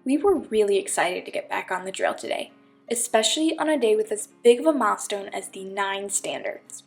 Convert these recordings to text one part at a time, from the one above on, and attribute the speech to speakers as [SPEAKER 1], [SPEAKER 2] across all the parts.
[SPEAKER 1] We were really excited to get back on the trail today, especially on a day with as big of a milestone as the 9 standards.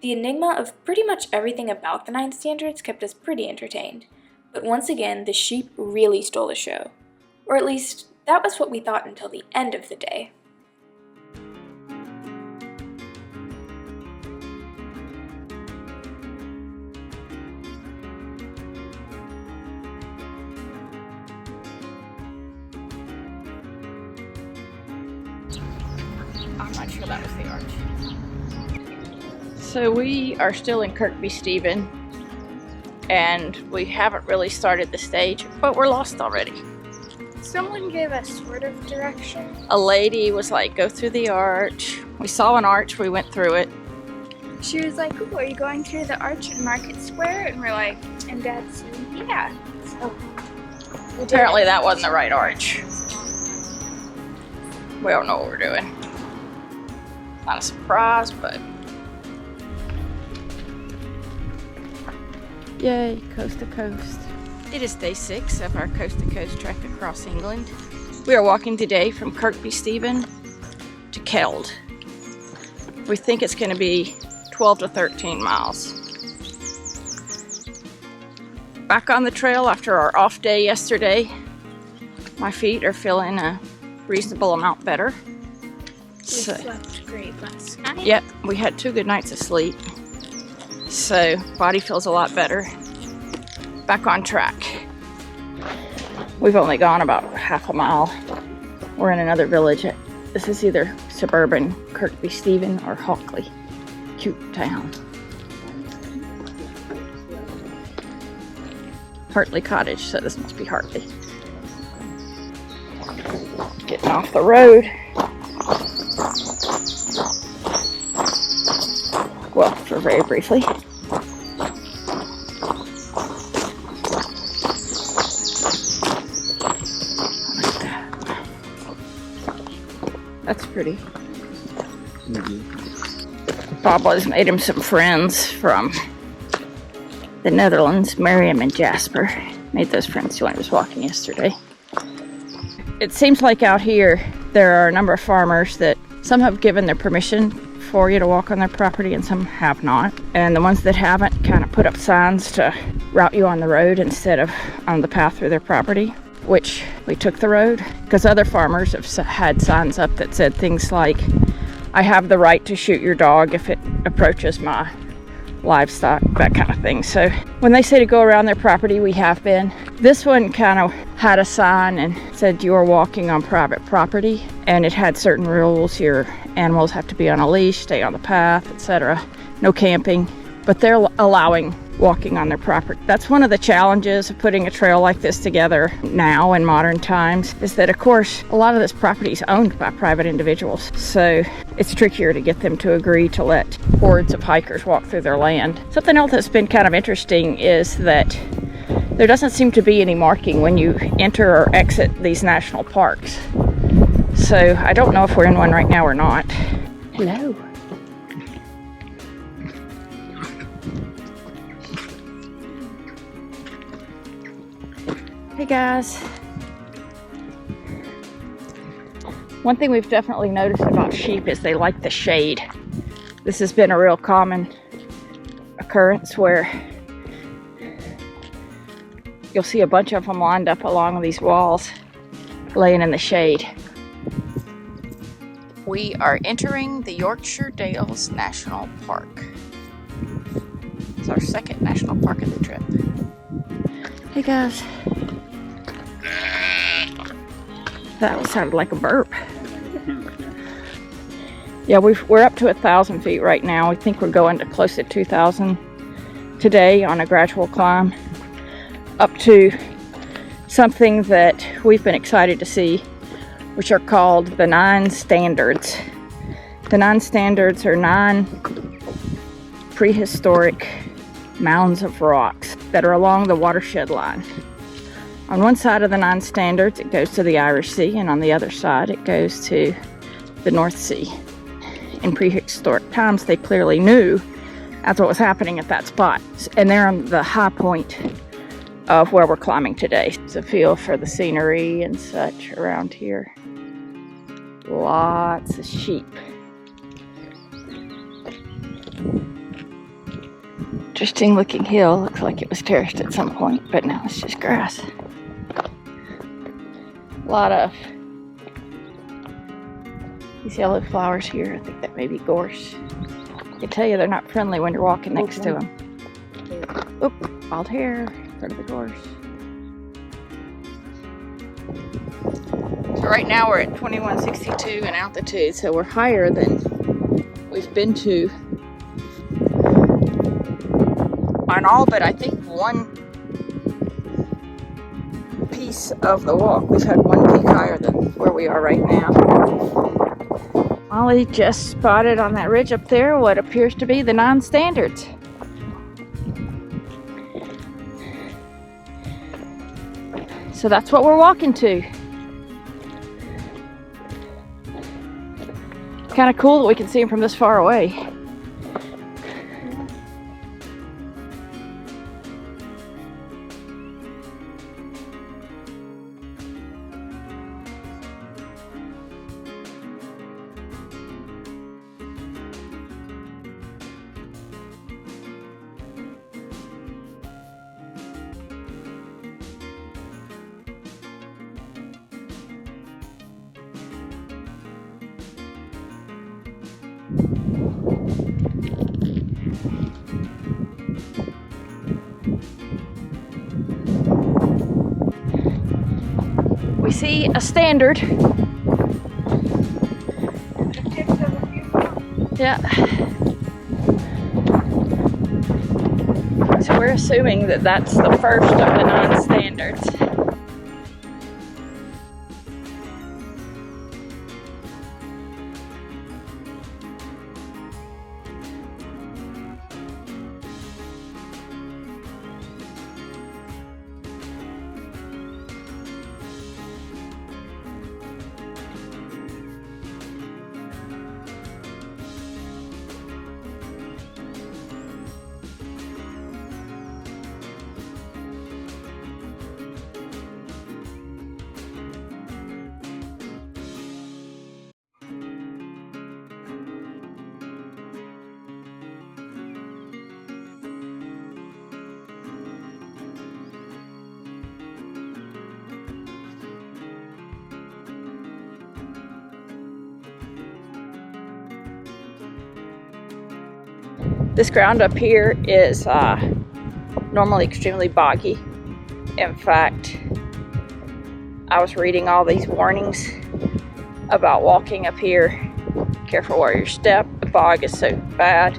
[SPEAKER 1] The enigma of pretty much everything about the 9 standards kept us pretty entertained, but once again the sheep really stole the show. Or at least, that was what we thought until the end of the day.
[SPEAKER 2] I'm not sure that was the arch. So we are still in Kirkby Stephen, and we haven't really started the stage, but we're lost already.
[SPEAKER 3] Someone gave us sort of direction.
[SPEAKER 2] A lady was like, go through the arch. We saw an arch, we went through it.
[SPEAKER 3] She was like, "Ooh, are you going through the arch in Market Square?" And we're like, and Dad said, yeah. So
[SPEAKER 2] Apparently that wasn't the right arch. We don't know what we're doing. Not a surprise, but yay, coast to coast. It is day 6 of our coast to coast trek across England. We are walking today from Kirkby Stephen to Keld. We think it's going to be 12 to 13 miles. Back on the trail after our off day yesterday. My feet are feeling a reasonable amount better.
[SPEAKER 3] We slept great last night.
[SPEAKER 2] Yep, we had 2 good nights of sleep. So, body feels a lot better. Back on track. We've only gone about half a mile. We're in another village. This is either suburban Kirkby Stephen or Hockley. Cute town. Hartley Cottage, so this must be Hartley. Getting off the road. Well, for very briefly. Like that. That's pretty. Pablo's made him some friends from the Netherlands, Miriam and Jasper. Made those friends when I was walking yesterday. It seems like out here there are a number of farmers that some have given their permission for you to walk on their property and some have not. And the ones that haven't kind of put up signs to route you on the road instead of on the path through their property, which we took the road because other farmers have had signs up that said things like, "I have the right to shoot your dog if it approaches my livestock," that kind of thing. So when they say to go around their property, we have been. This one kind of had a sign and said you are walking on private property, and it had certain rules. Your animals have to be on a leash, stay on the path, etc. No camping, but they're allowing walking on their property. That's one of the challenges of putting a trail like this together now in modern times, is that of course a lot of this property is owned by private individuals, so it's trickier to get them to agree to let hordes of hikers walk through their land. Something else that's been kind of interesting is that there doesn't seem to be any marking when you enter or exit these national parks. So I don't know if we're in one right now or not. Hello. Hey guys. One thing we've definitely noticed about sheep is they like the shade. This has been a real common occurrence where you'll see a bunch of them lined up along these walls, laying in the shade. We are entering the Yorkshire Dales National Park. It's our second national park of the trip. Hey guys. That sounded like a burp. Yeah, we're up to 1,000 feet right now. We think we're going to close to 2,000 today on a gradual climb up to something that we've been excited to see, which are called the 9 standards. The 9 standards are 9 prehistoric mounds of rocks that are along the watershed line. On one side of the 9 standards, it goes to the Irish Sea, and on the other side, it goes to the North Sea. In prehistoric times, they clearly knew that's what was happening at that spot. And they're on the high point of where we're climbing today. It's a feel for the scenery and such around here. Lots of sheep. Interesting looking hill. Looks like it was terraced at some point, but now it's just grass. A lot of these yellow flowers here. I think that may be gorse. I can tell you they're not friendly when you're walking next to them. Oop, wild hair in front of the gorse. So right now we're at 2162 in altitude, so we're higher than we've been to on all but I think one piece of the walk. We've had one peak higher than where we are right now. Molly just spotted on that ridge up there what appears to be the non-standards. So that's what we're walking to. Kind of cool that we can see them from this far away. We see a standard. Yeah. So we're assuming that that's the first of the non-standards. This ground up here is normally extremely boggy. In fact, I was reading all these warnings about walking up here. Careful where you step. The bog is so bad.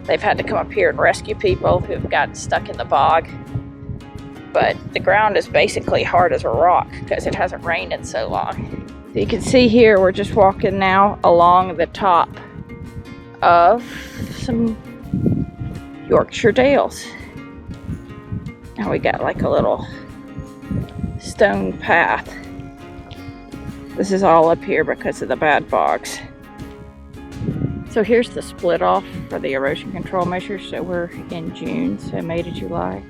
[SPEAKER 2] They've had to come up here and rescue people who've gotten stuck in the bog. But the ground is basically hard as a rock because it hasn't rained in so long. So you can see here we're just walking now along the top of some Yorkshire Dales. Now we got like a little stone path. This is all up here because of the bad bogs. So here's the split off for the erosion control measures. So we're in June, so May to July.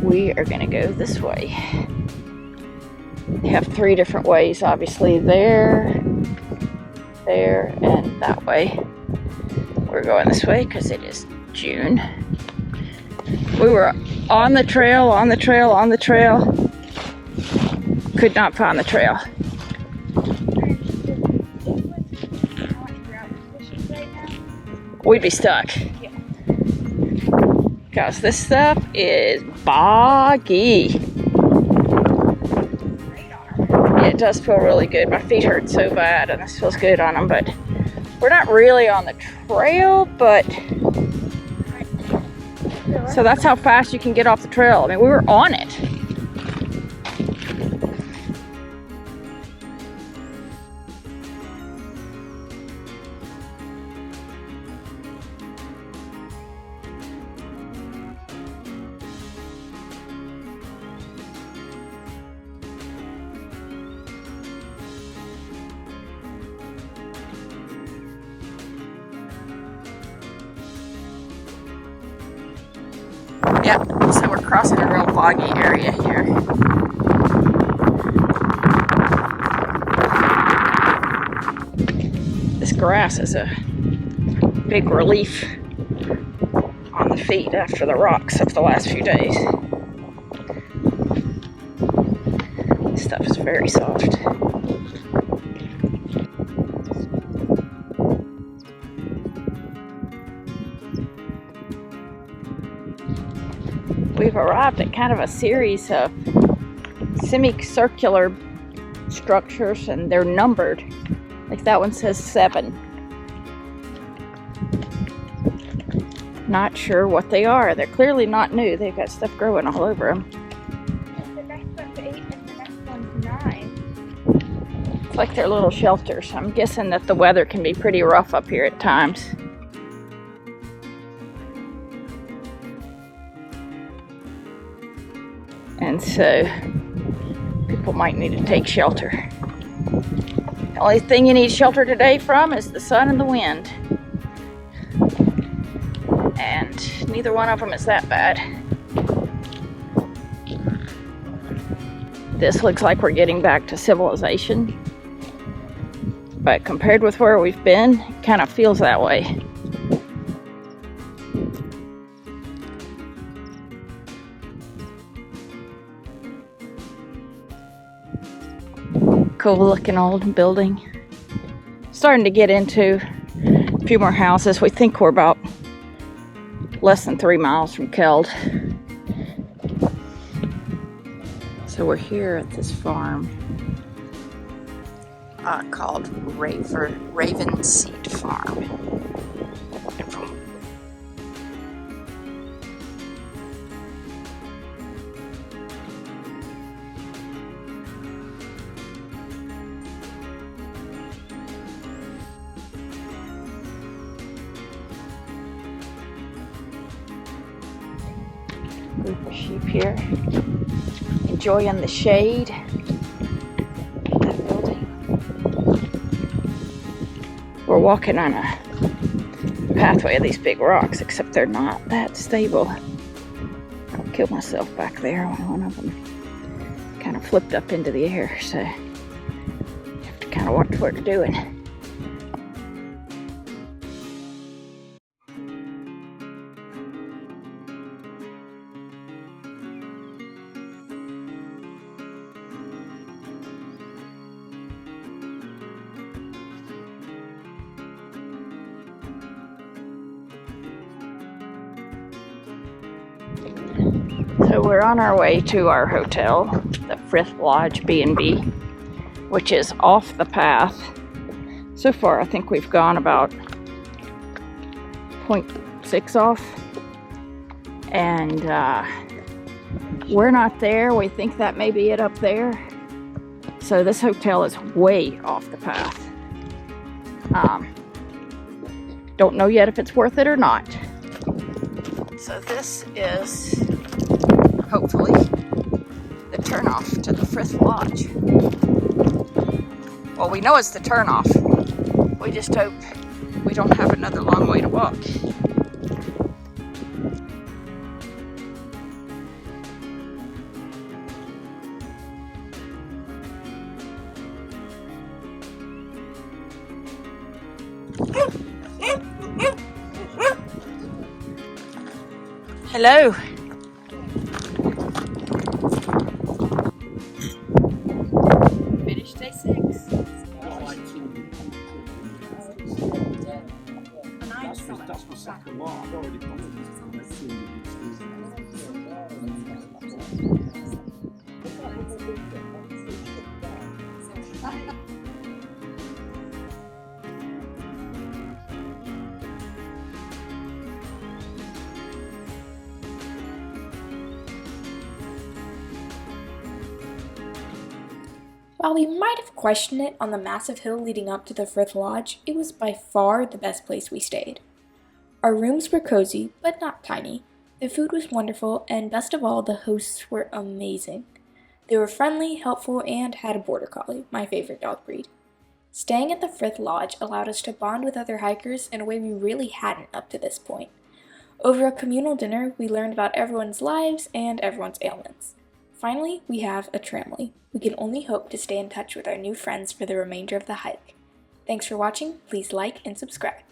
[SPEAKER 2] We are gonna go this way. They have 3 different ways, obviously there, there, and that way. We're going this way because it is June. We were on the trail, on the trail, on the trail. Could not find the trail. We'd be stuck. Because this stuff is boggy. Yeah, it does feel really good. My feet hurt so bad and this feels good on them, but we're not really on the trail, but so that's how fast you can get off the trail. I mean, we were on it. Yep, so we're crossing a real boggy area here. This grass is a big relief on the feet after the rocks of the last few days. This stuff is very soft. We've arrived at kind of a series of semicircular structures, and they're numbered. Like that one says 7. Not sure what they are. They're clearly not new. They've got stuff growing all over them.
[SPEAKER 3] The next one's 8 and the next one's 9.
[SPEAKER 2] It's like they're little shelters. I'm guessing that the weather can be pretty rough up here at times. And so people might need to take shelter. The only thing you need shelter today from is the sun and the wind. And neither one of them is that bad. This looks like we're getting back to civilization. But compared with where we've been, it kind of feels that way. Cool looking old building. Starting to get into a few more houses. We think we're about less than 3 miles from Keld. So we're here at this farm called Raven Seed Farm. Group of sheep here, enjoying the shade of that building. We're walking on a pathway of these big rocks, except they're not that stable. I'll kill myself back there when one of them kind of flipped up into the air, so you have to kind of watch what you're doing. So we're on our way to our hotel, the Frith Lodge B&B, which is off the path. So far, I think we've gone about 0.6 off. And we're not there. We think that may be it up there. So this hotel is way off the path. Don't know yet if it's worth it or not. So this is hopefully the turnoff to the Frith Lodge. Well, we know it's the turnoff. We just hope we don't have another long way to walk. Hello. Finished day 6.
[SPEAKER 4] That's my second one. I've already got
[SPEAKER 1] While we might have questioned it on the massive hill leading up to the Frith Lodge, it was by far the best place we stayed. Our rooms were cozy, but not tiny. The food was wonderful, and best of all, the hosts were amazing. They were friendly, helpful, and had a border collie, my favorite dog breed. Staying at the Frith Lodge allowed us to bond with other hikers in a way we really hadn't up to this point. Over a communal dinner, we learned about everyone's lives and everyone's ailments. Finally, we have a tramily. We can only hope to stay in touch with our new friends for the remainder of the hike. Thanks for watching. Please like and subscribe.